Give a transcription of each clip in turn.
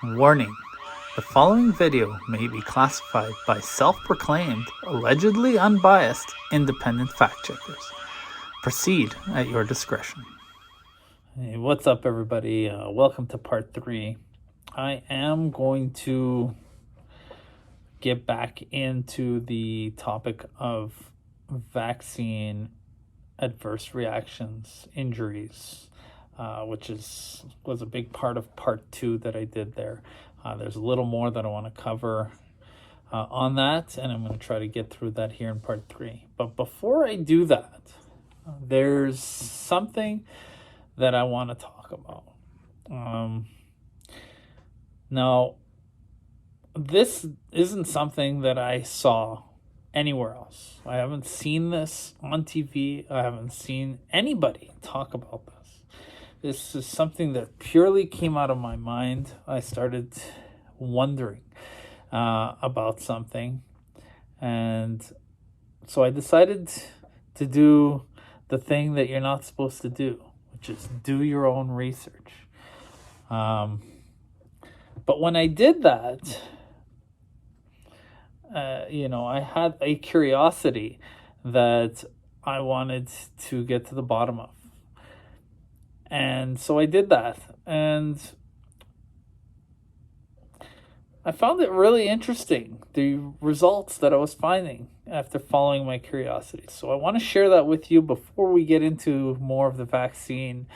Warning: the following video may be classified by self-proclaimed, allegedly unbiased, independent fact-checkers. Proceed at your discretion. Hey, what's up, everybody? Welcome to part 3. I am going to get back into the topic of vaccine adverse reactions, injuries, which was a big part of part 2 that I did there. There's a little more that I want to cover on that, and I'm going to try to get through that here in part 3. But before I do that, there's something that I want to talk about. Now, this isn't something that I saw anywhere else. I haven't seen this on TV. I haven't seen anybody talk about this. This is something that purely came out of my mind. I started wondering about something. And so I decided to do the thing that you're not supposed to do, which is do your own research. But when I did that, I had a curiosity that I wanted to get to the bottom of. And so I did that. And I found it really interesting, the results that I was finding after following my curiosity. So I want to share that with you before we get into more of the vaccine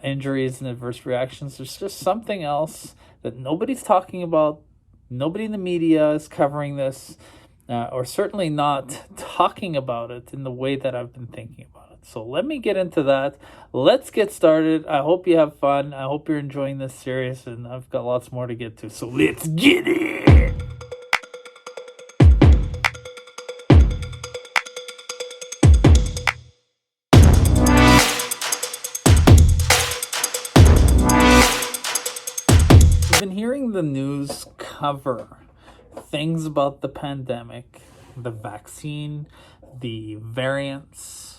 injuries and adverse reactions. There's just something else that nobody's talking about. Nobody in the media is covering this, or certainly not talking about it in the way that I've been thinking about it. So let me get into that. Let's get started. I hope you have fun. I hope you're enjoying this series, and I've got lots more to get to. So let's get it! I've been hearing the news cover things about the pandemic, the vaccine, the variants,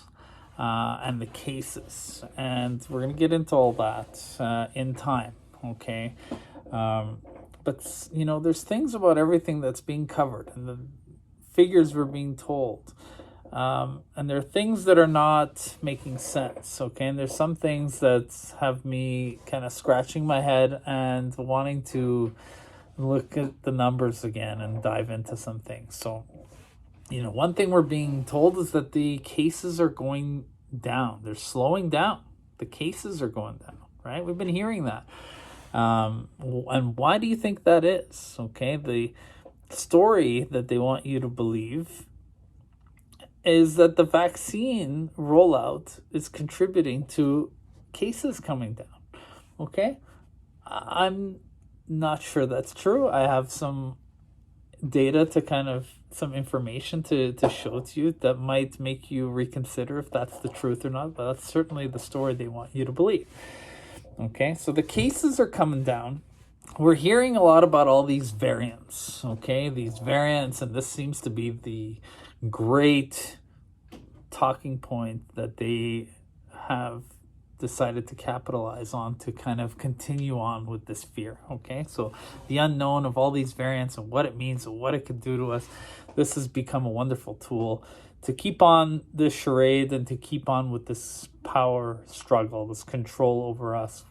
and the cases. And we're going to get into all that in time, okay? But, there's things about everything that's being covered, and the figures we're being told. And there are things that are not making sense, okay? And there's some things that have me kind of scratching my head and wanting to look at the numbers again and dive into some things. So, one thing we're being told is that the cases are going down. They're slowing down. The cases are going down, right? We've been hearing that. And why do you think that is? Okay, the story that they want you to believe is that the vaccine rollout is contributing to cases coming down. Okay? I'm not sure that's true. I have some data some information to show to you that might make you reconsider if that's the truth or not, but that's certainly the story they want you to believe. Okay? So the cases are coming down. We're hearing a lot about all these variants, okay? These variants, and this seems to be the great talking point that they have decided to capitalize on to kind of continue on with this fear, okay? So the unknown of all these variants and what it means and what it could do to us, this has become a wonderful tool to keep on this charade and to keep on with this power struggle, this control over us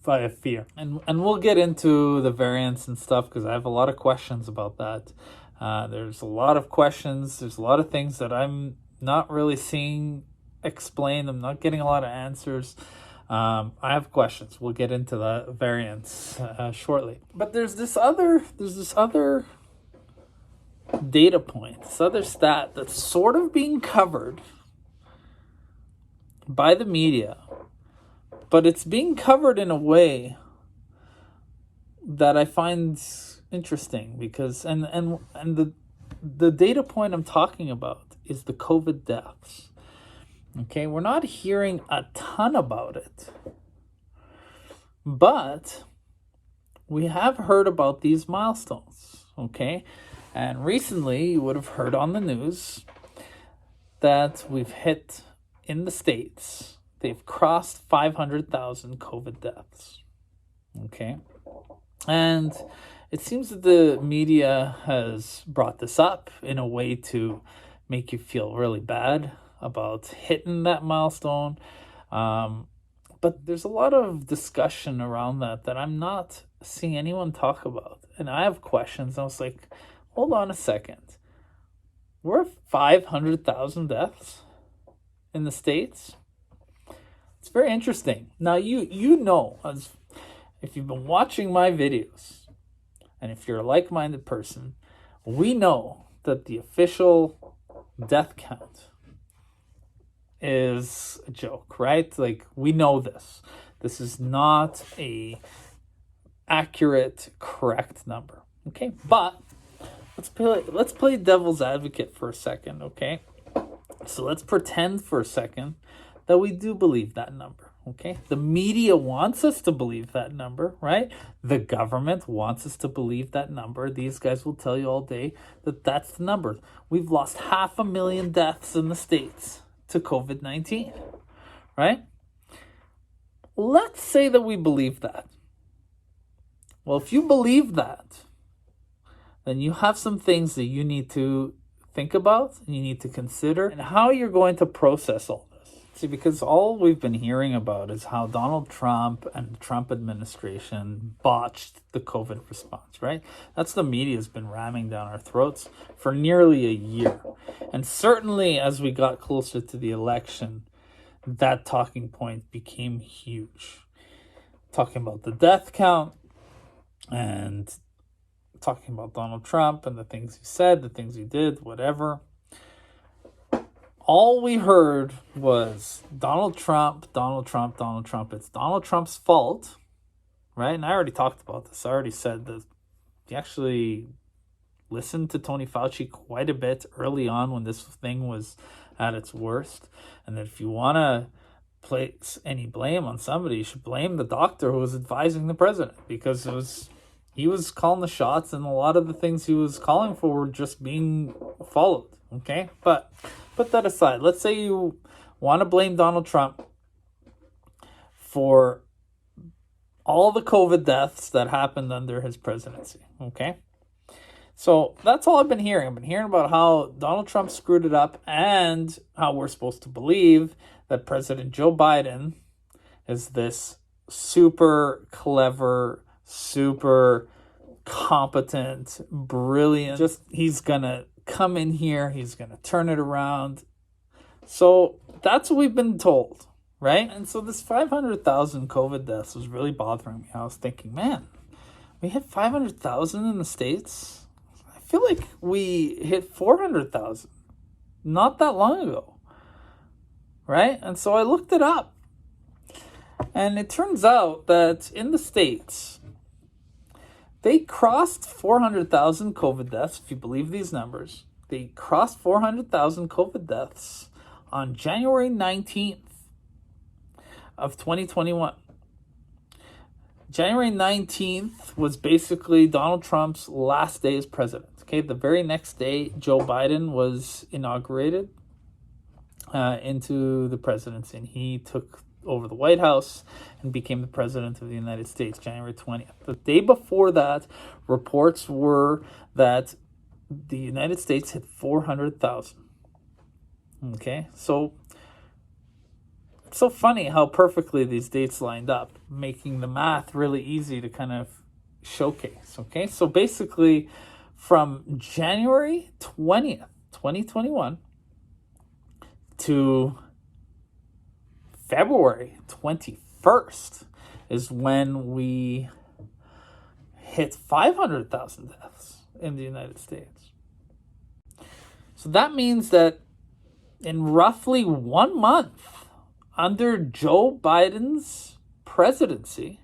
via fear. And we'll get into the variants and stuff because I have a lot of questions about that. There's a lot of questions. There's a lot of things that I'm not really seeing explained. I'm not getting a lot of answers. I have questions. We'll get into the variants shortly. But there's this other data point, this other stat that's sort of being covered by the media, but it's being covered in a way that I find interesting because and the data point I'm talking about is the COVID deaths. Okay, we're not hearing a ton about it, but we have heard about these milestones, okay? And recently you would have heard on the news that we've hit in the States, they've crossed 500,000 COVID deaths. Okay. And it seems that the media has brought this up in a way to make you feel really bad about hitting that milestone. Um, but there's a lot of discussion around that I'm not seeing anyone talk about. And I have questions. I was like, hold on a second. We're at 500,000 deaths in the States. It's very interesting. Now, you know, as if you've been watching my videos, and if you're a like-minded person, we know that the official death count is a joke, right? Like, we know this. This is not a accurate, correct number. Okay, but let's play devil's advocate for a second, okay? So let's pretend for a second that we do believe that number, okay? The media wants us to believe that number, right? The government wants us to believe that number. These guys will tell you all day that that's the number. We've lost 500,000 deaths in the States to COVID-19, right? Let's say that we believe that. Well, if you believe that, then you have some things that you need to think about, and you need to consider, and how you're going to process all this. See, because all we've been hearing about is how Donald Trump and the Trump administration botched the COVID response, right? That's the media's been ramming down our throats for nearly a year. And certainly as we got closer to the election, that talking point became huge. Talking about the death count and talking about Donald Trump and the things he said, the things he did, whatever. All we heard was Donald Trump, Donald Trump, Donald Trump. It's Donald Trump's fault, right? And I already talked about this. I already said that he actually listened to Tony Fauci quite a bit early on when this thing was at its worst. And that if you want to place any blame on somebody, you should blame the doctor who was advising the president, because he was calling the shots, and a lot of the things he was calling for were just being followed, okay? But put that aside. Let's say you want to blame Donald Trump for all the COVID deaths that happened under his presidency, okay? So that's all I've been hearing. I've been hearing about how Donald Trump screwed it up, and how we're supposed to believe that President Joe Biden is this super clever, super competent, brilliant, just he's gonna come in here, he's gonna turn it around. So that's what we've been told, right? And so this 500,000 COVID deaths was really bothering me. I was thinking, man, we hit 500,000 in the States. I feel like we hit 400,000 not that long ago, right? And so I looked it up, and it turns out that in the States, they crossed 400,000 COVID deaths, if you believe these numbers. They crossed 400,000 COVID deaths on January 19th of 2021. January 19th was basically Donald Trump's last day as president. Okay, the very next day, Joe Biden was inaugurated into the presidency, and he took over the White House and became the president of the United States, January 20th. The day before that, reports were that the United States hit 400,000. Okay, so it's so funny how perfectly these dates lined up, making the math really easy to kind of showcase. Okay, so basically from January 20th, 2021 to February 21st is when we hit 500,000 deaths in the United States. So that means that in roughly 1 month under Joe Biden's presidency,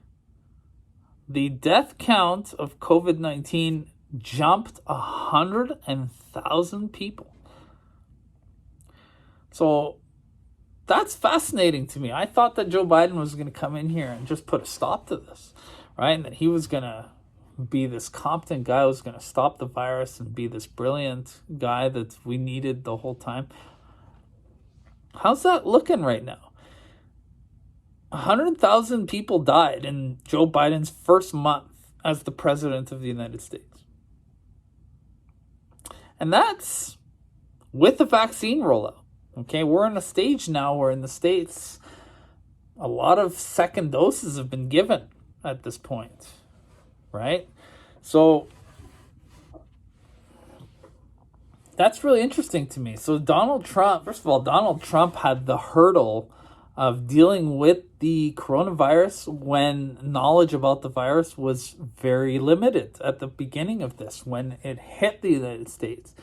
the death count of COVID-19 jumped 100,000 people. So that's fascinating to me. I thought that Joe Biden was going to come in here and just put a stop to this, right? And that he was going to be this competent guy who was going to stop the virus and be this brilliant guy that we needed the whole time. How's that looking right now? 100,000 people died in Joe Biden's first month as the president of the United States. And that's with the vaccine rollout. Okay, we're in a stage now where in the States, a lot of second doses have been given at this point, right? So that's really interesting to me. So Donald Trump, first of all, Donald Trump had the hurdle of dealing with the coronavirus when knowledge about the virus was very limited at the beginning of this, when it hit the United States.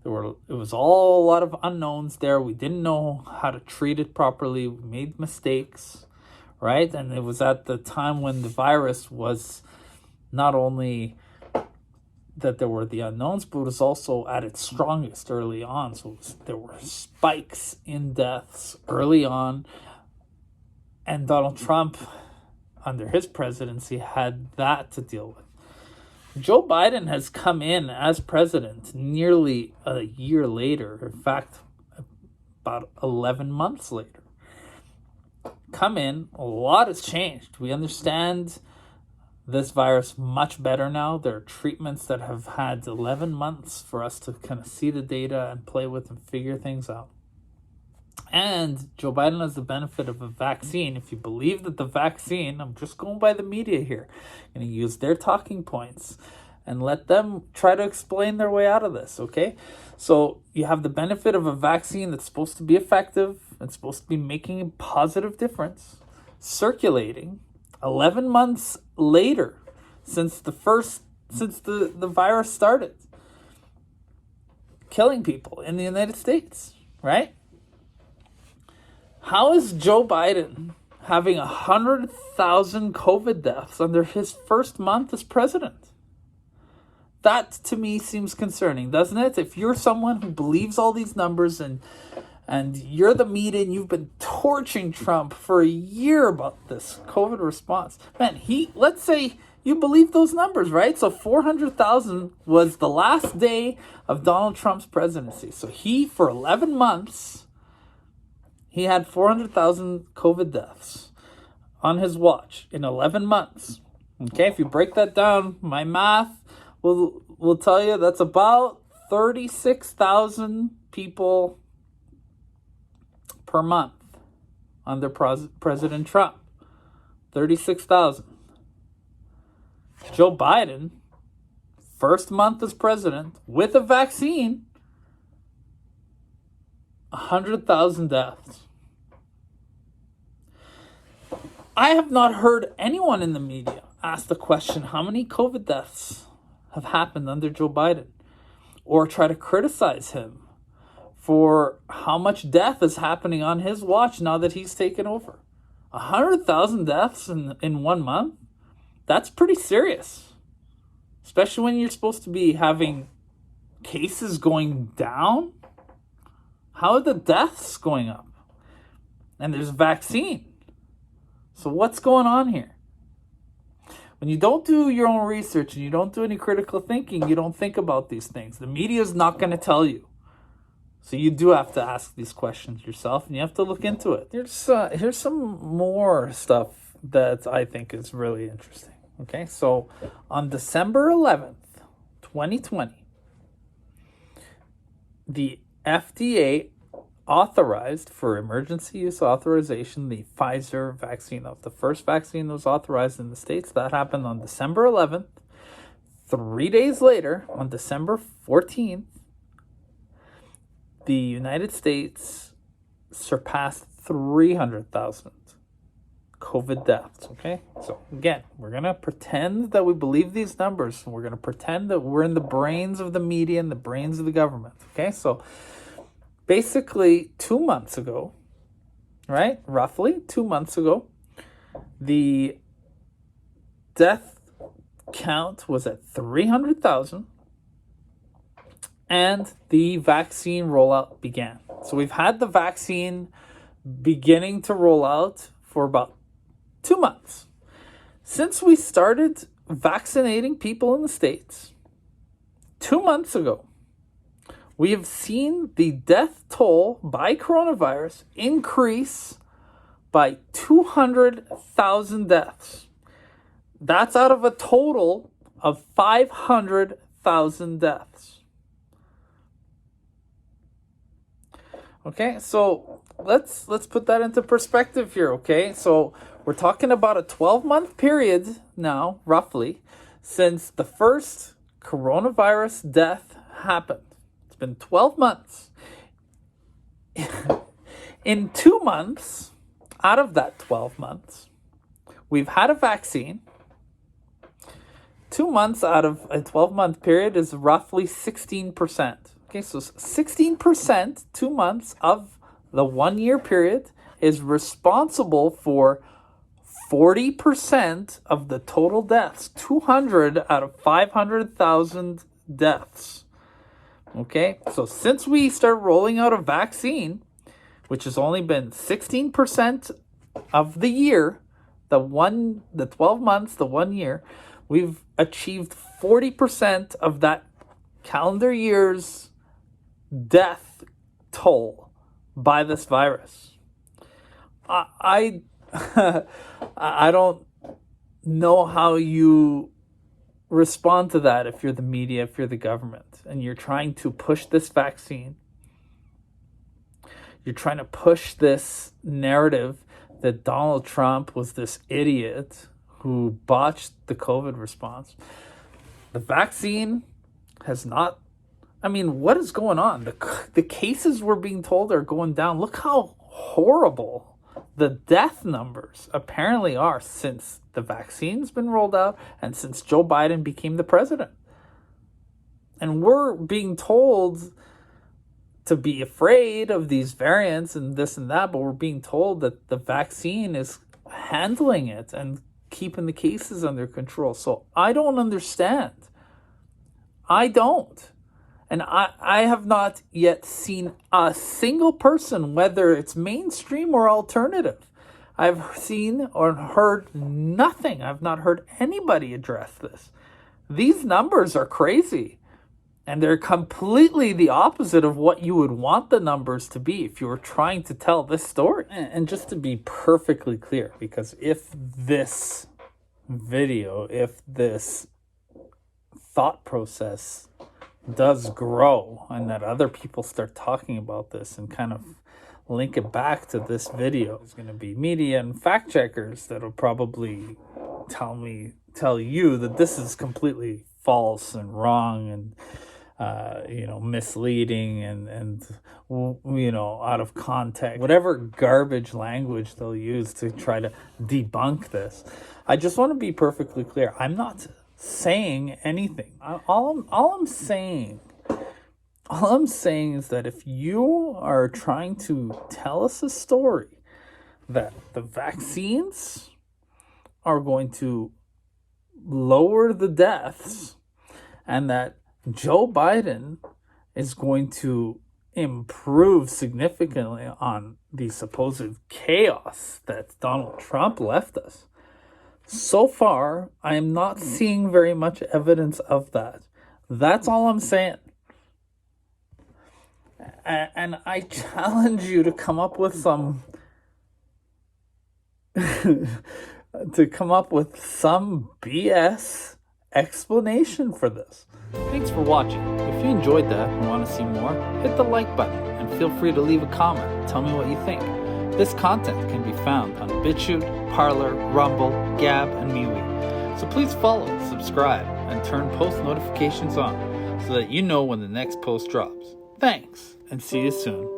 It was all a lot of unknowns there. We didn't know how to treat it properly. We made mistakes, right? And it was at the time when the virus was not only that there were the unknowns, but it was also at its strongest early on. So there were spikes in deaths early on. And Donald Trump, under his presidency, had that to deal with. Joe Biden has come in as president nearly a year later. In fact, about 11 months later. Come in, a lot has changed. We understand this virus much better now. There are treatments that have had 11 months for us to kind of see the data and play with and figure things out. And Joe Biden has the benefit of a vaccine. If you believe that the vaccine, I'm just going by the media here, I'm going to use their talking points and let them try to explain their way out of this, okay? So you have the benefit of a vaccine that's supposed to be effective and supposed to be making a positive difference, circulating 11 months later since the virus started killing people in the United States, right? How is Joe Biden having 100,000 COVID deaths under his first month as president? That, to me, seems concerning, doesn't it? If you're someone who believes all these numbers and you're the media and you've been torching Trump for a year about this COVID response, man, let's say you believe those numbers, right? So 400,000 was the last day of Donald Trump's presidency. So for 11 months, he had 400,000 COVID deaths on his watch in 11 months. Okay, if you break that down, my math will tell you that's about 36,000 people per month under President Trump. 36,000. Joe Biden, first month as president, with a vaccine, 100,000 deaths. I have not heard anyone in the media ask the question, how many COVID deaths have happened under Joe Biden? Or try to criticize him for how much death is happening on his watch now that he's taken over. 100,000 deaths in 1 month? That's pretty serious. Especially when you're supposed to be having cases going down. How are the deaths going up? And there's a vaccine. So what's going on here? When you don't do your own research and you don't do any critical thinking, you don't think about these things. The media is not going to tell you. So you do have to ask these questions yourself and you have to look into it. Here's some more stuff that I think is really interesting. Okay, so on December 11th, 2020, the FDA authorized for emergency use authorization the Pfizer vaccine. That was the first vaccine that was authorized in the States. That happened on December 11th. 3 days later, on December 14th, the United States surpassed 300,000 COVID deaths, okay? So again, we're going to pretend that we believe these numbers. We're going to pretend that we're in the brains of the media and the brains of the government, okay? So basically 2 months ago, right? Roughly 2 months ago, the death count was at 300,000 and the vaccine rollout began. So we've had the vaccine beginning to roll out for about 2 months. Since we started vaccinating people in the States 2 months ago, we have seen the death toll by coronavirus increase by 200,000 deaths. That's out of a total of 500,000 deaths. Okay, so let's put that into perspective here, okay? So we're talking about a 12-month period now, roughly, since the first coronavirus death happened. It's been 12 months. In 2 months, out of that 12 months, we've had a vaccine. 2 months out of a 12-month period is roughly 16%. Okay, so 16%, 2 months of the 1 year period is responsible for 40% of the total deaths. 200 out of 500,000 deaths. Okay, so since we started rolling out a vaccine, which has only been 16% of the year, the 12 months, the 1 year, we've achieved 40% of that calendar year's death toll by this virus. I don't know how you respond to that if you're the media, if you're the government, and you're trying to push this vaccine. You're trying to push this narrative that Donald Trump was this idiot who botched the COVID response. The vaccine has not... I mean, what is going on? The cases we're being told are going down. Look how horrible the death numbers apparently are since the vaccine's been rolled out and since Joe Biden became the president. And we're being told to be afraid of these variants and this and that, but we're being told that the vaccine is handling it and keeping the cases under control. So I don't understand. I don't. And I have not yet seen a single person, whether it's mainstream or alternative. I've seen or heard nothing. I've not heard anybody address this. These numbers are crazy. And they're completely the opposite of what you would want the numbers to be if you were trying to tell this story. And just to be perfectly clear, because if this video, if this thought process does grow and that other people start talking about this and kind of link it back to this video, there's going to be media and fact checkers that'll probably tell you that this is completely false and wrong and misleading and out of context, whatever garbage language they'll use to try to debunk this. I just want to be perfectly clear. I'm not saying anything. All I'm saying is that if you are trying to tell us a story that the vaccines are going to lower the deaths and that Joe Biden is going to improve significantly on the supposed chaos that Donald Trump left us. So far, I am not seeing very much evidence of that. That's all I'm saying. And I challenge you to come up with some BS explanation for this. Thanks for watching. If you enjoyed that and want to see more, hit the like button and feel free to leave a comment. Tell me what you think. This content can be found on BitChute, Parler, Rumble, Gab, and MeWe. So please follow, subscribe, and turn post notifications on so that you know when the next post drops. Thanks, and see you soon.